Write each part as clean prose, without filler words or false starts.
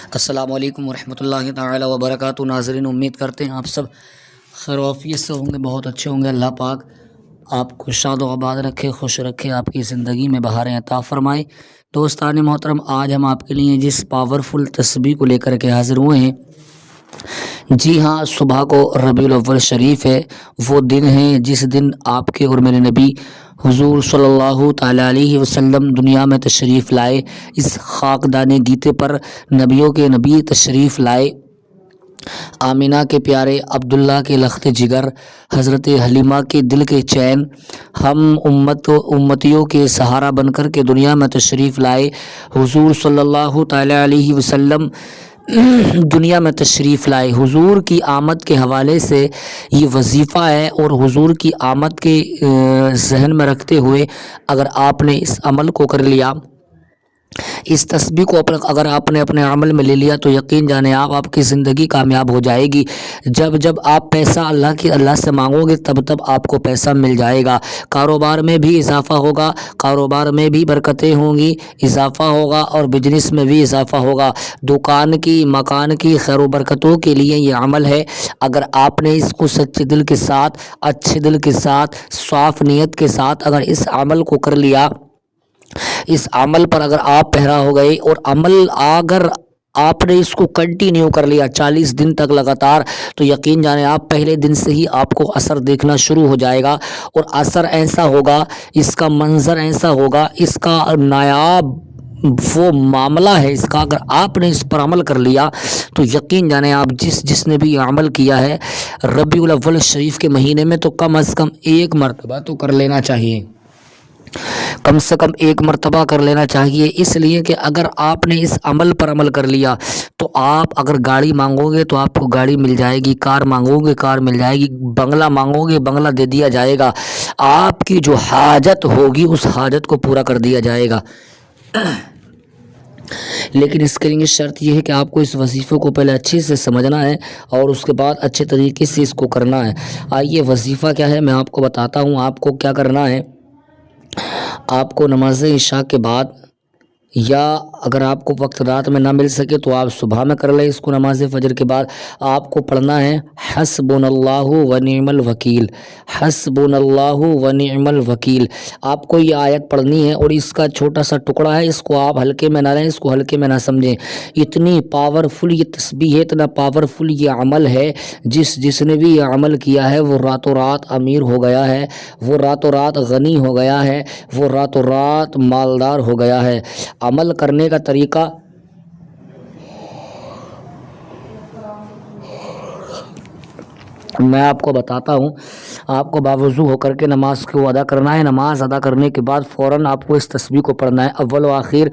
السلام علیکم ورحمۃ اللہ تعالی وبرکاتہ۔ ناظرین، امید کرتے ہیں آپ سب خیر و عافیت سے ہوں گے، بہت اچھے ہوں گے۔ اللہ پاک آپ کو شاد و آباد رکھے، خوش رکھے، آپ کی زندگی میں بہاریں عطا فرمائے۔ دوستان محترم، آج ہم آپ کے لیے جس پاورفل تسبیح کو لے کر کے حاضر ہوئے ہیں، جی ہاں، صبح کو ربیع الاول شریف ہے، وہ دن ہے جس دن آپ کے اور میرے نبی حضور صلی اللہ تعالیٰ علیہ وسلم دنیا میں تشریف لائے۔ اس خاکدان گیتے پر نبیوں کے نبی تشریف لائے۔ آمینہ کے پیارے، عبداللہ کے لخت جگر، حضرت حلیمہ کے دل کے چین، ہم امتیوں کے سہارا بن کر کے دنیا میں تشریف لائے۔ حضور صلی اللہ تعالیٰ علیہ وسلم دنیا میں تشریف لائے۔ حضور کی آمد کے حوالے سے یہ وظیفہ ہے، اور حضور کی آمد کے ذہن میں رکھتے ہوئے اگر آپ نے اس عمل کو کر لیا، اس تسبیح کو اگر آپ نے اپنے عمل میں لے لیا، تو یقین جانیں آپ کی زندگی کامیاب ہو جائے گی۔ جب آپ پیسہ اللہ سے مانگو گے، تب آپ کو پیسہ مل جائے گا۔ کاروبار میں بھی اضافہ ہوگا، کاروبار میں بھی برکتیں ہوں گی، اضافہ ہوگا، اور بزنس میں بھی اضافہ ہوگا۔ دکان کی، مکان کی خیر و برکتوں کے لیے یہ عمل ہے۔ اگر آپ نے اس کو سچے دل کے ساتھ، اچھے دل کے ساتھ، صاف نیت کے ساتھ اگر اس عمل کو کر لیا، اس عمل پر اگر آپ پہرا ہو گئے، اور عمل اگر آپ نے اس کو کنٹینیو کر لیا 40 دن تک لگاتار، تو یقین جانیں آپ پہلے دن سے ہی آپ کو اثر دیکھنا شروع ہو جائے گا۔ اور اثر ایسا ہوگا، اس کا منظر ایسا ہوگا، اس کا نایاب وہ معاملہ ہے اس کا، اگر آپ نے اس پر عمل کر لیا تو یقین جانیں آپ جس نے بھی یہ عمل کیا ہے ربیع الاول شریف کے مہینے میں، تو کم از کم ایک مرتبہ تو کر لینا چاہیے، کم سے کم ایک مرتبہ کر لینا چاہیے۔ اس لیے کہ اگر آپ نے اس عمل پر عمل کر لیا، تو آپ اگر گاڑی مانگو گے تو آپ کو گاڑی مل جائے گی، کار مانگو گے کار مل جائے گی، بنگلہ مانگو گے بنگلہ دے دیا جائے گا، آپ کی جو حاجت ہوگی اس حاجت کو پورا کر دیا جائے گا۔ لیکن اس کے لیے شرط یہ ہے کہ آپ کو اس وظیفے کو پہلے اچھے سے سمجھنا ہے، اور اس کے بعد اچھے طریقے سے اس کو کرنا ہے۔ آئیے وظیفہ کیا ہے میں آپ کو بتاتا ہوں۔ آپ کو کیا کرنا ہے، آپ کو نماز عشاء کے بعد، یا اگر آپ کو وقت رات میں نہ مل سکے تو آپ صبح میں کر لیں اس کو، نماز فجر کے بعد آپ کو پڑھنا ہے حسبنا اللہ و نعم الوکیل، حسبنا اللہ و نعم الوکیل۔ آپ کو یہ آیت پڑھنی ہے، اور اس کا چھوٹا سا ٹکڑا ہے، اس کو آپ ہلکے میں نہ لیں، اس کو ہلکے میں نہ سمجھیں۔ اتنی پاورفل یہ تسبیح ہے، اتنا پاورفل یہ عمل ہے، جس نے بھی یہ عمل کیا ہے وہ راتوں رات امیر ہو گیا ہے، وہ راتوں رات غنی ہو گیا ہے، وہ راتوں رات مالدار ہو گیا ہے۔ عمل کرنے کا طریقہ میں آپ کو بتاتا ہوں۔ آپ کو باوضو ہو کر کے نماز کو ادا کرنا ہے۔ نماز ادا کرنے کے بعد فوراً آپ کو اس تسبیح کو پڑھنا ہے، اول و آخر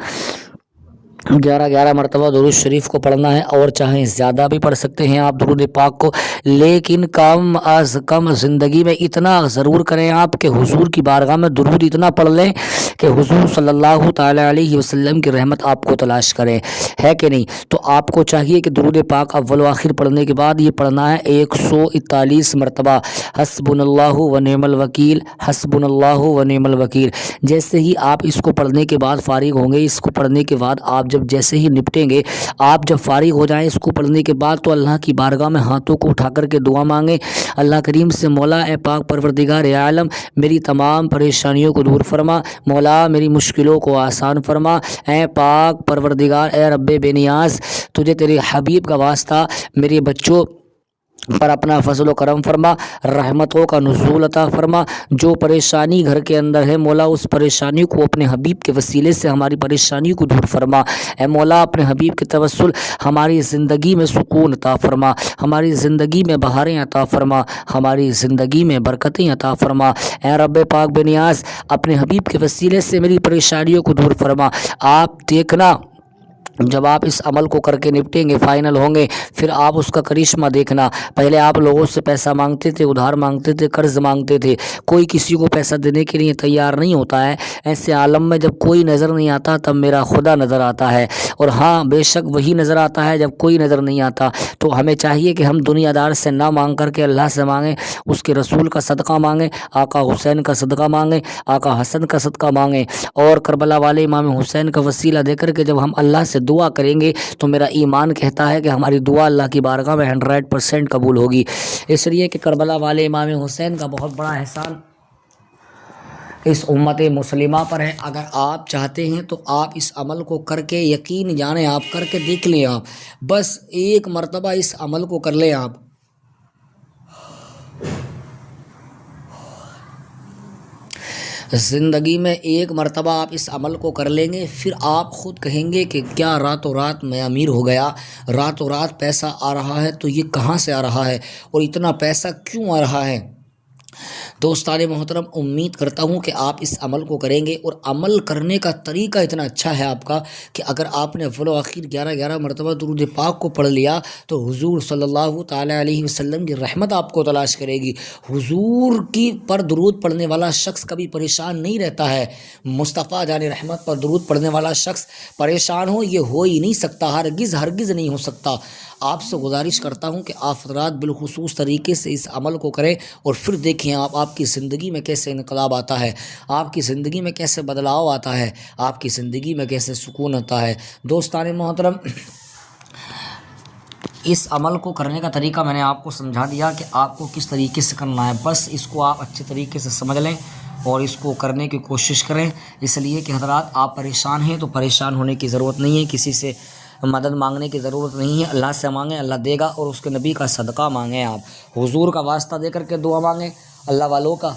11 مرتبہ درود شریف کو پڑھنا ہے، اور چاہیں زیادہ بھی پڑھ سکتے ہیں آپ درود پاک کو، لیکن کم از کم زندگی میں اتنا ضرور کریں آپ کہ حضور کی بارگاہ میں درود اتنا پڑھ لیں کہ حضور صلی اللہ تعالیٰ علیہ وسلم کی رحمت آپ کو تلاش کریں، ہے کہ نہیں؟ تو آپ کو چاہیے کہ درود پاک اول و آخر پڑھنے کے بعد یہ پڑھنا ہے 141 مرتبہ، حسبنا اللہ و نعم الوکیل، حسبنا اللہ و نعم الوکیل۔ جیسے ہی آپ اس کو پڑھنے کے بعد فارغ ہوں گے، اس کو پڑھنے کے بعد آپ جیسے ہی نپٹیں گے، آپ جب فارغ ہو جائیں اس کو پڑھنے کے بعد، تو اللہ کی بارگاہ میں ہاتھوں کو اٹھا کر کے دعا مانگیں اللہ کریم سے، مولا اے پاک پروردگار عالم، میری تمام پریشانیوں کو دور فرما، مولا میری مشکلوں کو آسان فرما، اے پاک پروردگار، اے رب بے نیاز، تجھے تیرے حبیب کا واسطہ میرے بچوں پر اپنا فضل و کرم فرما، رحمتوں کا نزول عطا فرما۔ جو پریشانی گھر کے اندر ہے مولا، اس پریشانی کو اپنے حبیب کے وسیلے سے ہماری پریشانی کو دور فرما۔ اے مولا، اپنے حبیب کے توسل ہماری زندگی میں سکون عطا فرما، ہماری زندگی میں بہاریں عطا فرما، ہماری زندگی میں برکتیں عطا فرما۔ اے رب پاک بے نیاز، اپنے حبیب کے وسیلے سے میری پریشانیوں کو دور فرما۔ آپ دیکھنا، جب آپ اس عمل کو کر کے نپٹیں گے، فائنل ہوں گے، پھر آپ اس کا کرشمہ دیکھنا۔ پہلے آپ لوگوں سے پیسہ مانگتے تھے، ادھار مانگتے تھے، قرض مانگتے تھے، کوئی کسی کو پیسہ دینے کے لیے تیار نہیں ہوتا ہے۔ ایسے عالم میں جب کوئی نظر نہیں آتا تب میرا خدا نظر آتا ہے، اور ہاں بے شک وہی نظر آتا ہے جب کوئی نظر نہیں آتا۔ تو ہمیں چاہیے کہ ہم دنیا دار سے نہ مانگ کر کے اللہ سے مانگیں، اس کے رسول کا صدقہ مانگیں، آقا حسین کا صدقہ مانگیں، آقا حسن کا صدقہ مانگیں، اور کربلا والے امام حسین کا وسیلہ دے کر کے جب ہم اللہ سے دعا کریں گے تو میرا ایمان کہتا ہے کہ ہماری دعا اللہ کی بارگاہ میں 100% قبول ہوگی۔ اس لیے کہ کربلا والے امام حسین کا بہت بڑا احسان اس امت مسلمہ پر ہے۔ اگر آپ چاہتے ہیں تو آپ اس عمل کو کر کے یقین جانیں، آپ کر کے دیکھ لیں، آپ بس ایک مرتبہ اس عمل کو کر لیں۔ آپ زندگی میں ایک مرتبہ آپ اس عمل کو کر لیں گے، پھر آپ خود کہیں گے کہ کیا راتوں رات میں امیر ہو گیا، راتوں رات پیسہ آ رہا ہے تو یہ کہاں سے آ رہا ہے اور اتنا پیسہ کیوں آ رہا ہے۔ دوستان محترم، امید کرتا ہوں کہ آپ اس عمل کو کریں گے، اور عمل کرنے کا طریقہ اتنا اچھا ہے آپ کا کہ اگر آپ نے اول و آخر 11 مرتبہ درود پاک کو پڑھ لیا تو حضور صلی اللہ تعالیٰ علیہ وسلم کی رحمت آپ کو تلاش کرے گی۔ حضور کی پر درود پڑھنے والا شخص کبھی پریشان نہیں رہتا ہے۔ مصطفیٰ جان رحمت پر درود پڑھنے والا شخص پریشان ہو یہ ہو ہی نہیں سکتا، ہرگز نہیں ہو سکتا۔ آپ سے گزارش کرتا ہوں کہ آپ حضرات بالخصوص طریقے سے اس عمل کو کریں، اور پھر دیکھیں آپ کی زندگی میں کیسے انقلاب آتا ہے، آپ کی زندگی میں کیسے بدلاؤ آتا ہے، آپ کی زندگی میں کیسے سکون آتا ہے۔ دوستان محترم، اس عمل کو کرنے کا طریقہ میں نے آپ کو سمجھا دیا کہ آپ کو کس طریقے سے کرنا ہے، بس اس کو آپ اچھے طریقے سے سمجھ لیں اور اس کو کرنے کی کوشش کریں۔ اس لیے کہ حضرات آپ پریشان ہیں تو پریشان ہونے کی ضرورت نہیں ہے، کسی سے مدد مانگنے کی ضرورت نہیں ہے، اللہ سے مانگیں، اللہ دے گا، اور اس کے نبی کا صدقہ مانگیں، آپ حضور کا واسطہ دے کر کے دعا مانگیں، اللہ والوں کا